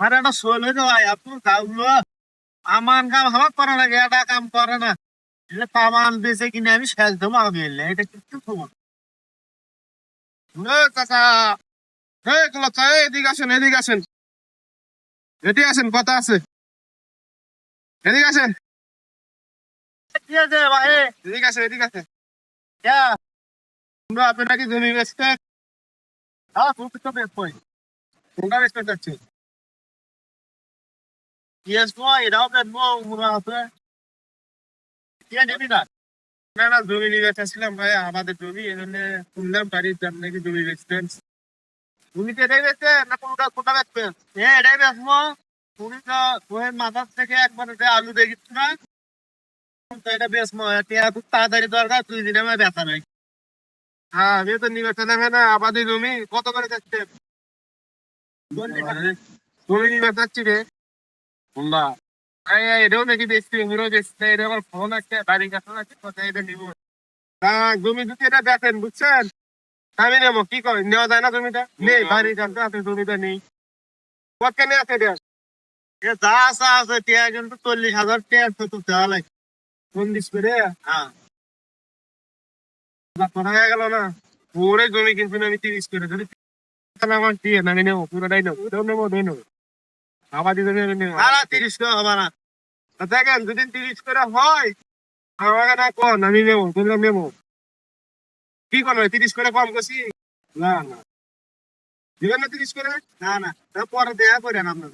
আর একটা শোল হয়ে যায় আপনি গাউলো আমার কাম আমার করে না এটা কাম করে না এটা সামান বেঁচে কিনে আমি শেষ দেবো আমি এলে এটা কিছু খবর চাচা এদিকে আসেন এদিকে আসেন এদিকে আসেন কথা আছে এদিকে আসেন কি আছে ভাই এদিকে আসেন এদিকে আসেন क्या তোমরা আপনারা কি জমি বেচতে हाँ तू कितना बेच पाई কোনটা বেচতে চাচ্ছেন ये इसको इधर पे वो मुरा पे क्या नहीं ना না না জমি নিয়ে বেচতেছিলাম ভাই আমাদের জমি এই জন্য শুনলাম বাড়ির দাম নাকি জমি বেচতেন তুমি তো এটাই বেচতে না কোনটা কোনটা বেচতে এটাই বেচবো তুমি তো ওই মাথার থেকে একবার আলু দেখিস না তো এটা বেচবো এটা খুব তাড়াতাড়ি দরকার 2 দিনের মধ্যে বেচা নাই হ্যাঁ আমি তো নিয়ে বেচতে নেবে না আবাদি জমি কত করে যাচ্ছে জমি নিয়ে বেচাচ্ছি রে শুনলা এটাও নাকি বেচছি এগুলোও বেচতে এটা আমার ফোন আছে বাড়ির কাছে আছে কোথায় এটা নিবো হ্যাঁ জমি যদি এটা বেচেন বুঝছেন আমি নেবো কি করে নেওয়া যায় না জমিটা নেই বাড়ির কাছে আছে জমিটা নেই কত কেন আছে এটা এ যা আছে আছে টিয়া কিন্তু 40,000 টিয়া তো দেওয়া লাগে ফোন দিস করে হ্যাঁ কথা হয়ে গেল না পুরো জমি কিন্তু আমি 30 করে যদি তাহলে আমার দিয়ে না আমি নেবো পুরোটাই নেবো ওটাও নেবো ওটাই নেবো আবাদি জমি আমি নেবো না 30 করে হবে না তা দেখেন যদি 30 করে হয় আমাকে না কোন আমি নেবো তুমি নেবো কি করবে 30 করে কম করছি না না দিবেন না 30 করে না না পরে দেখা করে না আপনার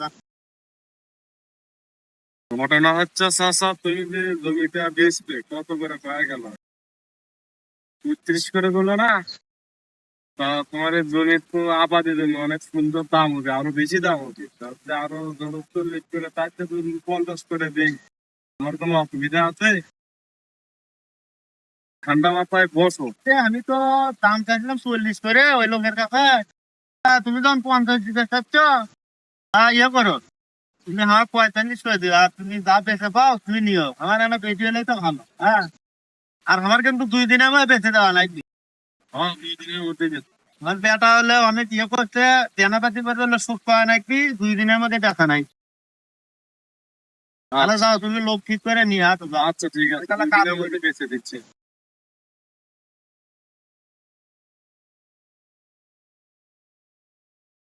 ঘটনা হচ্ছে চাচা তুমি যে জমিটা বেচবে কত করে পাওয়া গেল 30 করে বললো না তা তোমার এই জমির তো আবাদি জমি অনেক সুন্দর দাম হবে আরো বেশি দাম হবে তারপরে আরো ধরো 40 করে তাতে তুমি 50 করে দেই তোমার কোনো অসুবিধা আছে ঠান্ডা মাথায় বসো আমি তো দাম চাইছিলাম 40 করে ওই লোকের কাছে তুমি যখন 50 দিতে চাচ্ছ ইয়ে করো তুমি আমার 45 করে দিও আর তুমি যা বেঁচে পাও তুমি নিও আমার এনে বেশি হলেই তো ভালো হ্যাঁ আর আমার কিন্তু 2 দিনের মধ্যে বেঁচে দেওয়া লাগবে হ্যাঁ 2 দিনের মধ্যে আমার বেটা হলে অনেক ইয়ে করছে দেনাপাতি করতে সুখ পাওয়া নাকি 2 দিনের মধ্যে দেখা নাই তাহলে যাও তুমি লোক ঠিক করে নিয়ে আসো আচ্ছা ঠিক আছে 2 দিনের মধ্যে বেঁচে দিচ্ছি